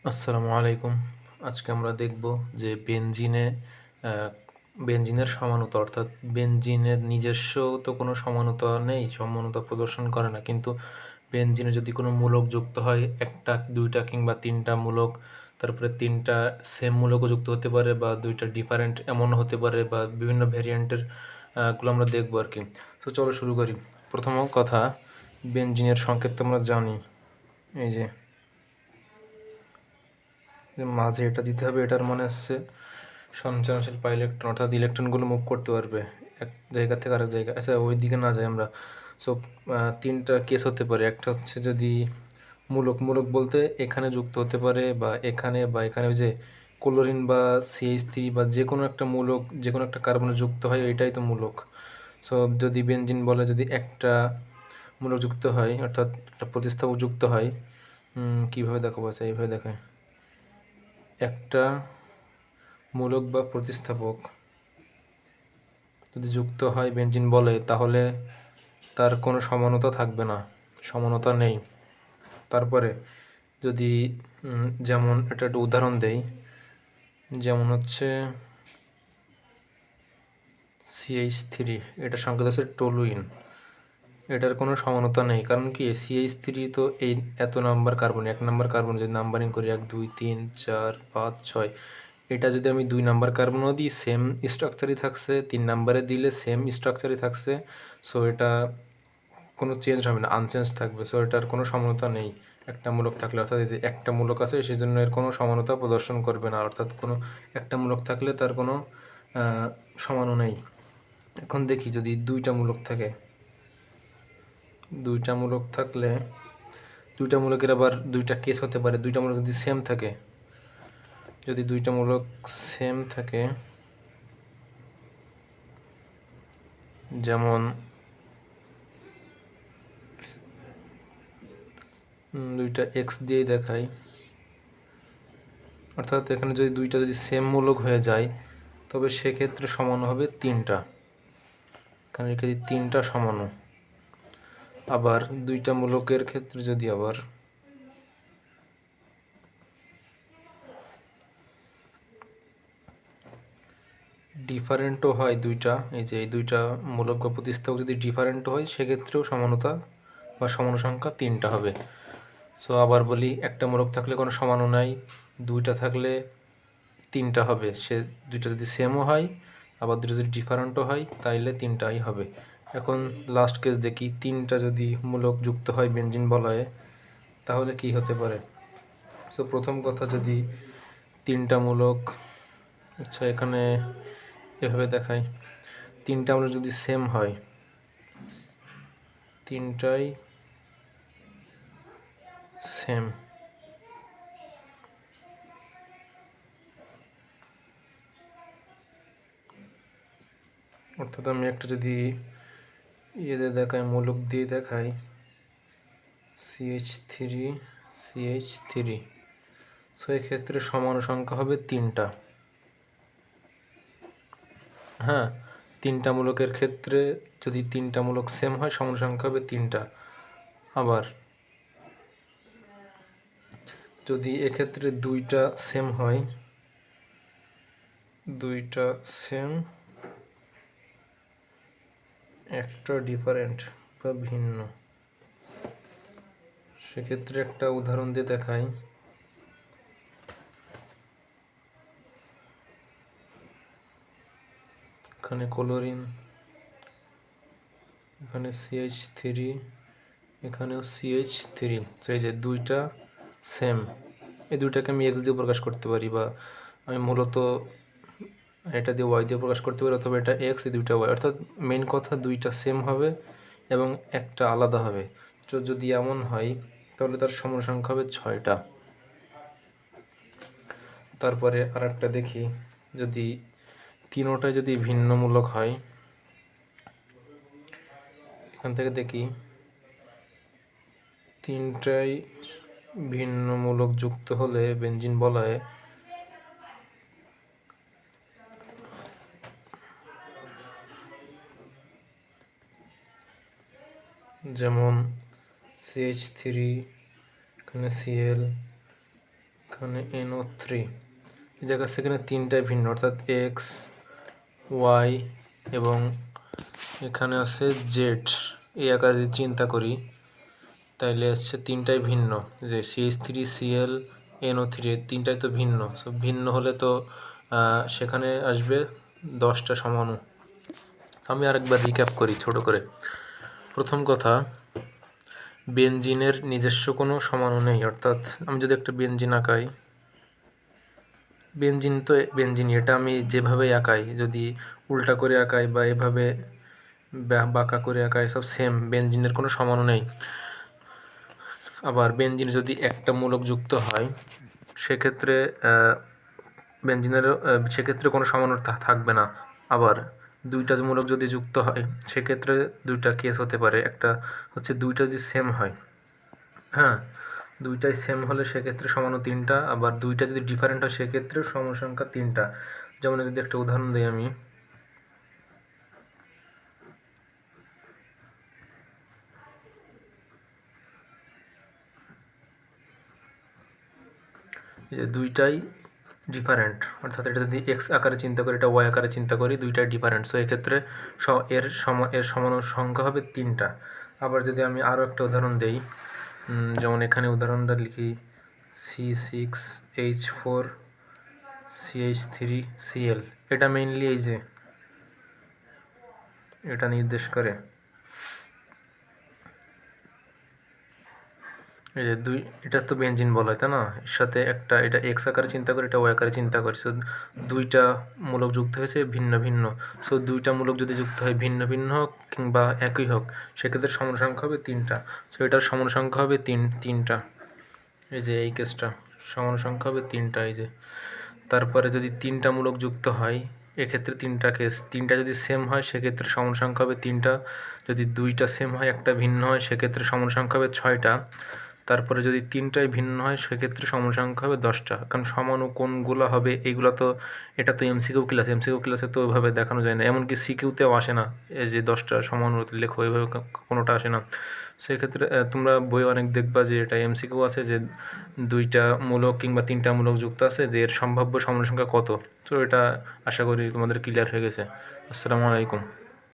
আসসালামু আলাইকুম। আজকে আমরা দেখব যে বেনজিনের সমানতা অর্থাৎ বেনজিনের নিজস্ব তো কোনো সমানতা নেই, সমানতা প্রদর্শন করে না। কিন্তু বেনজিনে যদি কোনো মূলক যুক্ত হয়, ১টা, ২টা কিংবা ৩টা মূলক, তারপরে ৩টা সেম মূলকও যুক্ত হতে পারে বা ২টা ডিফারেন্ট এমনও হতে পারে বা বিভিন্ন ভেরিয়েন্টের গুলো আমরা দেখব আরকি। তো চলো শুরু করি। প্রথম কথা, বেনজিনের সংকেত তো আমরা জানি। এই যে মাঝে এটা দিতে হবে, এটার মানে হচ্ছে সঞ্চালনশীল পাই ইলেকট্রন, অর্থাৎ ইলেকট্রনগুলো মুভ করতে পারবে এক জায়গা থেকে আরেক জায়গায়। আচ্ছা, ওই দিকে না যাই আমরা। সো ৩টা কেস হতে পারে। একটা হচ্ছে যদি মূলক বলতে এখানে যুক্ত হতে পারে বা এখানে বা এখানে, ওই যে ক্লোরিন বা CH3 বা যে কোনো একটা মূলক, যে কোনো একটা কার্বনে যুক্ত হয়, এটাই তো মূলক। সো যদি বেনজিন বলে যদি একটা মূলক যুক্ত হয়, অর্থাৎ একটা প্রতিস্থাপক যুক্ত হয়, কীভাবে দেখাবো? আচ্ছা, এইভাবে দেখায়। একটা মূলক বা প্রতিস্থাপক যদি যুক্ত হয় বেনজিন বলে, তাহলে তার কোনো সমানতা থাকবে না, সমানতা নেই। তারপরে যদি যেমন এটা একটা উদাহরণ দেই, যেমন হচ্ছে CH3, এটার সংকেত আছে টলুইন। এটার কোনো সমানতা নেই, কারণ কি CH3 তো এই এত নাম্বার কার্বন, 1 নাম্বার কার্বন যদি নাম্বারিং করি 1 2 3 4 5 6, এটা যদি আমি 2 নাম্বার কার্বনও দিই সেম স্ট্রাকচারই থাকছে, 3 নাম্বারে দিলে সেম স্ট্রাকচারই থাকছে। সো এটা কোনো চেঞ্জ হবে না, আনচেঞ্জ থাকবে। সো এটার কোনো সমানতা নেই একটা মূলক থাকলে, অর্থাৎ এই যে একটা মূলক আছে সেই জন্য এর কোনো সমানতা প্রদর্শন করবে না, অর্থাৎ কোনো একটা মূলক থাকলে তার কোনো সমানও নেই। এখন দেখি যদি 2টা মূলক থাকে, 2টা মূলক থাকলে 2টা মূলকের আবার 2টা কেস হতে পারে। 2টা মূলক যদি সেম থাকে, যদি 2টা মূলক সেম থাকে, যেমন 2টা X দিয়েই দেখাই, অর্থাৎ এখানে যদি 2টা যদি সেম মূলক হয়ে যায় তবে সেক্ষেত্রে সমান হবে 3টা, এখানে রেখে দিই 3টা সমানু। আবার 2টা মূলকের ক্ষেত্রে যদি আবার ডিফারেন্টও হয় 2টা, এই যে এই 2টা মূলক বা প্রতিস্থাপক যদি ডিফারেন্টও হয় সেক্ষেত্রেও সমানতা বা সমান সংখ্যা 3টা হবে। সো আবার বলি, একটা মূলক থাকলে কোনো সমানও নাই, 2টা থাকলে 3টা হবে। সে 2টা যদি সেমও হয় আবার 2টা যদি ডিফারেন্টও হয় তাইলে 3টাই হবে। এখন লাস্ট কেস দেখি, 3টা যদি মূলক যুক্ত হয় বেনজিন বলয়ে, তাহলে কি হতে পারে? সো প্রথম কথা, যদি 3টা মূলক, আচ্ছা এখানে এভাবে দেখাই, 3টা মূলক যদি সেম হয়, 3টাই সেম, অর্থাৎ আমি একটা যদি দিয়ে দেখাই, মূলক দিয়ে দেখাই, CH3, সো এক্ষেত্রে সমান সংখ্যা হবে 3টা। হ্যাঁ, 3টা মূলকের ক্ষেত্রে যদি 3টা মূলক সেম হয় সমান সংখ্যা হবে 3টা। আবার যদি এক্ষেত্রে 2টা সেম হয়, 2টা সেম, একটা ডিফারেন্ট বা ভিন্ন, সেক্ষেত্রে একটা উদাহরণ দিয়ে দেখাই। এখানে ক্লোরিন, এখানে CH3, এখানেও CH3। তো এই যে 2টা সেম, এই 2টাকে আমি X দিয়ে প্রকাশ করতে পারি, বা আমি মূলত এটা দিয়ে Y দিয়ে প্রকাশ করতে পারি, অথবা এটা X, এই 2টা Y। অর্থাৎ মেন কথা 2টা সেম হবে এবং একটা আলাদা হবে। তো যদি এমন হয় তাহলে তার সমান সংখ্যা হবে 6টা। তারপরে আর একটা দেখি, যদি তিনোটাই যদি ভিন্নমূলক হয়, এখান থেকে দেখি 3টাই ভিন্নমূলক যুক্ত হলে বেনজিন বলয়ে যেমন CH3, এখানে Cl, এখানে NO3 এই জায়গা সেখানে তিনটায় ভিন্ন, অর্থাৎ এক্স, ওয়াই এবং এখানে আছে জেড। এই আকারে যদি চিন্তা করি তাইলে হচ্ছে তিনটাই ভিন্ন, যে CH3Cl NO3 তিনটাই তো ভিন্ন। সো ভিন্ন হলে তো সেখানে আসবে 10টা সমাণু। আমি আরেকবার রিক্যাপ করি ছোট করে। প্রথম কথা, বেনজিনের নিজস্ব কোনো সমাণু নেই, অর্থাৎ আমি যদি একটা বেনজিন আঁকাই, বেনজিন তো বেনজিন, এটা আমি যেভাবে আঁকাই, যদি উল্টা করে আঁকাই বা এভাবে বাঁকা করে আঁকাই, সব সেম, বেনজিনের কোনো সমাণু নেই। আবার বেনজিন যদি একটা মূলক যুক্ত হয় সেক্ষেত্রে বেনজিনেরও সেক্ষেত্রে কোনো সমাণু থাকবে না। আবার দুইটা মূলক যদি যুক্ত হয় সেক্ষেত্রে দুইটা কেস হতে পারে। একটা হচ্ছে দুইটা যদি সেম হয়, হ্যাঁ, দুইটাই সেম হলে সেক্ষেত্রে সমাণু তিনটা, আবার দুইটা যদি ডিফারেন্ট হয় সেক্ষেত্রেও সমাণু সংখ্যা তিনটা। যেমন যদি একটা উদাহরণ দিই আমি, যে দুইটাই ডিফারেন্ট, অর্থাৎ এটা যদি এক্স আকারে চিন্তা করি, এটা ওয়াই আকারে চিন্তা করি, দুইটাই ডিফারেন্ট। সো এক্ষেত্রে এর সমাণু সংখ্যা হবে তিনটা। আবার যদি আমি আরও একটা উদাহরণ দেই, যেমন এখানে উদাহরণটা লিখি C6H4CH3Cl, এটা মেইনলি এই যে এটা নির্দেশ করে, এই যে এটা তো বেনজিন বলা হয়, তাই না? এর সাথে একটা, এটা এক্স আকারে চিন্তা করি, এটা ওয়াই আকারে চিন্তা করি। সো দুইটা মূলক যুক্ত হয়েছে ভিন্ন ভিন্ন। সো দুইটা মূলক যদি যুক্ত হয় ভিন্ন ভিন্ন হোক কিংবা একই হোক, সেক্ষেত্রে সমান সংখ্যা হবে তিনটা। সো এটার সমান সংখ্যা হবে তিনটা। এই যে এই কেসটা সমান সংখ্যা হবে তিনটা। এই যে তারপরে যদি তিনটা মূলক যুক্ত হয় এক্ষেত্রে তিনটা কেস, তিনটা যদি সেম হয় সেক্ষেত্রে সমান সংখ্যা হবে তিনটা। যদি দুইটা সেম হয় একটা ভিন্ন হয় সেক্ষেত্রে সমান সংখ্যা হবে 6টা। তারপরে যদি তিনটাই ভিন্ন হয় সেক্ষেত্রে সমান সংখ্যা হবে 10টা। কারণ সমাণু কোনগুলো হবে এইগুলো তো, এটা তো এমসিকিউ ক্লাসে তো ওইভাবে দেখানো যায় না, এমনকি সিকিউতেও আসে না এই যে 10টা সমাণু লেখো, এইভাবে কোনোটা আসে না। সেক্ষেত্রে তোমরা বই অনেক দেখবা যে এটা এমসিকিউ আছে যে দুইটা মূলক কিংবা তিনটা মূলক যুক্ত আছে, যে এর সম্ভাব্য সমান সংখ্যা কত। তো এটা আশা করি তোমাদের ক্লিয়ার হয়ে গেছে। আসসালামু আলাইকুম।